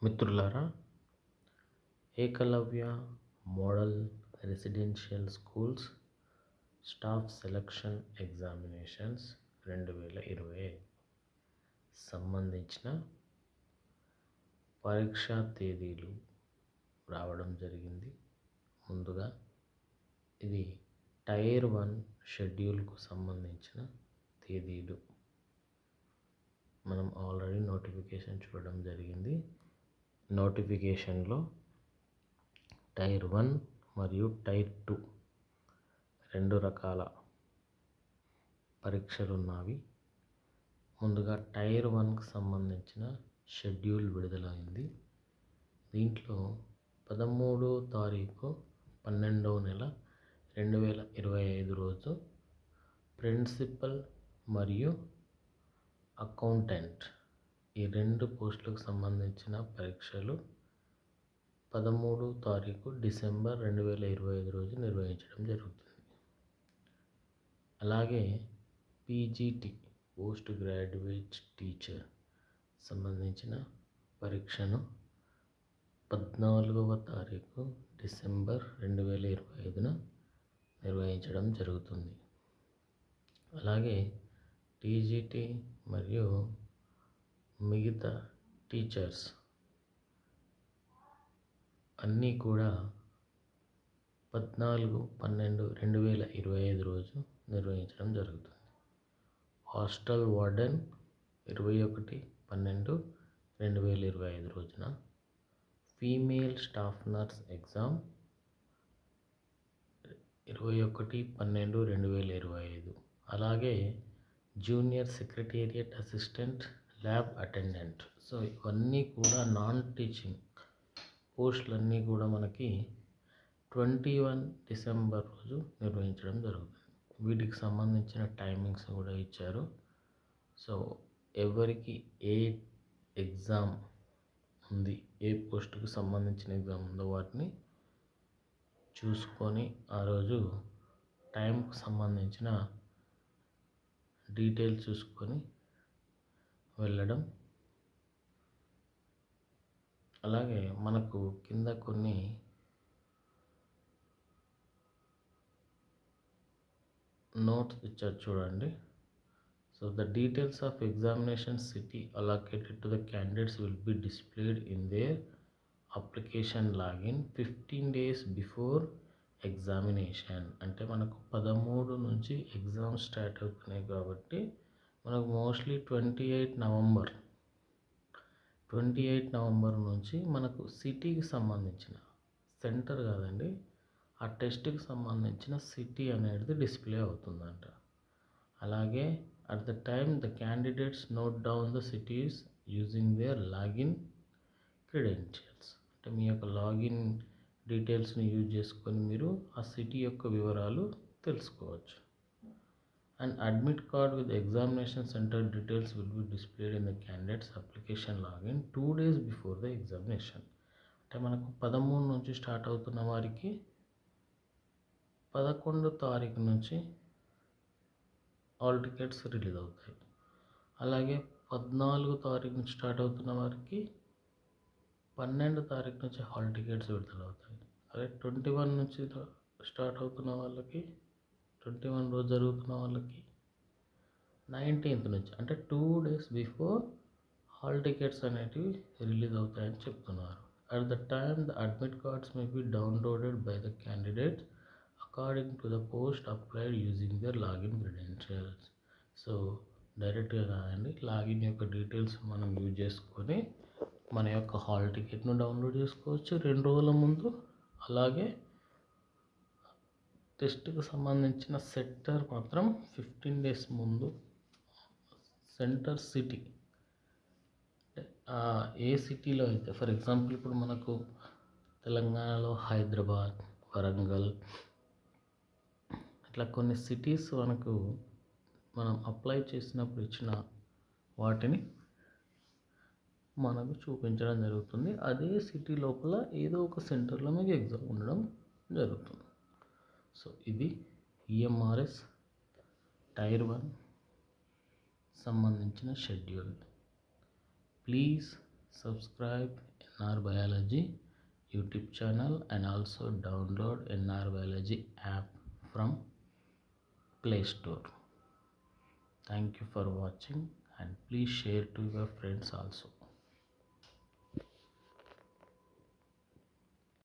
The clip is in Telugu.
మిత్రులారా, Eklavya model residential schools staff selection examinations 2020 సంబంధించిన పరీక్షా తేదీలు రావడం జరిగింది. ముందుగా ఇది టైర్ 1 షెడ్యూల్కు సంబంధించిన తేదీలు మనం ఆల్రెడీ నోటిఫికేషన్ చూడడం జరిగింది. నోటిఫికేషన్లో టైర్ 1 మరియు టైర్ 2 రెండు రకాల పరీక్షలు ఉన్నవి. ముందుగా టైర్ 1కు సంబంధించిన షెడ్యూల్ విడుదలైంది. దీంట్లో 13వ తారీఖు 12వ నెల 2025 రోజు ప్రిన్సిపల్ మరియు అకౌంటెంట్ ఈ రెండు పోస్టులకు సంబంధించిన పరీక్షలు 13వ తారీఖు డిసెంబర్ 2025 రోజు నిర్వహించడం జరుగుతుంది. అలాగే పీజీటీ పోస్ట్ గ్రాడ్యుయేట్ టీచర్ సంబంధించిన పరీక్షను 14వ తారీఖు డిసెంబర్ 2025న నిర్వహించడం జరుగుతుంది. అలాగే టీజీటీ మరియు మిగతా టీచర్స్ అన్నీ కూడా 14/12/2025 రోజు నిర్వహించడం జరుగుతుంది. హాస్టల్ వార్డెన్ 21/12/2025 రోజున, ఫీమేల్ స్టాఫ్ నర్స్ ఎగ్జామ్ 21/12/2025, అలాగే junior secretariat assistant, lab attendant. So ఇవన్నీ కూడా నాన్ టీచింగ్ పోస్టులన్నీ కూడా మనకి 21 డిసెంబర్ రోజు నిర్వహించడం జరుగుతుంది. వీటికి సంబంధించిన టైమింగ్స్ కూడా ఇచ్చారు. సో ఎవరికి ఏ ఎగ్జామ్ ఉంది, ఏ పోస్టుకు సంబంధించిన ఎగ్జామ్ ఉందో వాటిని చూసుకొని ఆ రోజు టైంకు సంబంధించిన డీటెయిల్స్ చూసుకొని వెళ్ళడం. అలాగే మనకు కింద కొన్ని నోట్స్ ఇచ్చారు చూడండి. So the details of examination city allocated to the candidates will be displayed in their application login 15 days before examination. అంటే మనకు 13 నుంచి ఎగ్జామ్ స్టార్ట్ అవుతున్నాయి కాబట్టి మనకు మోస్ట్లీ 28 నవంబర్ నుంచి మనకు సిటీకి సంబంధించిన సెంటర్ కాదండి, ఆ టెస్ట్కి సంబంధించిన సిటీ అనేది డిస్ప్లే అవుతుందంట. అలాగే at the time the candidates note down the cities using there login credentials. అంటే మీ యొక్క లాగిన్ డీటెయిల్స్ని యూజ్ చేసుకొని మీరు ఆ సిటీ యొక్క వివరాలు తెలుసుకోవచ్చు. And admit card with examination centre details will be displayed in the candidates application login 2 days before the examination. అంటే మనకు 13 నుంచి స్టార్ట్ అవుతున్న వారికి 11 తారీఖు నుంచి హాల్ టికెట్స్ రిలీజ్ అవుతాయి. అలాగే 14 తారీఖు నుంచి స్టార్ట్ అవుతున్న వారికి 12 తారీఖు నుంచి హాల్ టికెట్స్ విడుదలవుతాయి. అలాగే 21 నుంచి స్టార్ట్ అవుతున్న వాళ్ళకి, 21 రోజు జరుగుతున్న వాళ్ళకి 19th నుంచి అంటే 2 days బిఫోర్ హాల్ టికెట్స్ అనేటివి రిలీజ్ అవుతాయని చెప్తున్నారు. At the time the admit cards may be downloaded by the candidates according to the post applied using their login credentials. So డైరెక్ట్గా కాదండి, లాగిన్ యొక్క డీటెయిల్స్ మనం యూజ్ చేసుకొని మన యొక్క హాల్ టికెట్ను డౌన్లోడ్ చేసుకోవచ్చు 2 రోజుల ముందు. అలాగే టెస్ట్కి సంబంధించిన సెంటర్ మాత్రం 15 days ముందు సెంటర్ సిటీ ఏ సిటీలో అయితే, ఫర్ ఎగ్జాంపుల్ ఇప్పుడు మనకు తెలంగాణలో హైదరాబాద్, వరంగల్ ఇట్లా కొన్ని సిటీస్ మనకు మనం అప్లై చేసినప్పుడు ఇచ్చిన వాటిని మనకు చూపించడం జరుగుతుంది. అదే సిటీ లోపల ఏదో ఒక సెంటర్లో మీకు ఎగ్జామ్ ఉండడం జరుగుతుంది. సో ఇది ఈఎంఆర్ఎస్ టైర్ 1 సంబంధించిన schedule. Please subscribe NR Biology YouTube channel and also download NR Biology app from Play Store. Thank you for watching and please share to your friends also.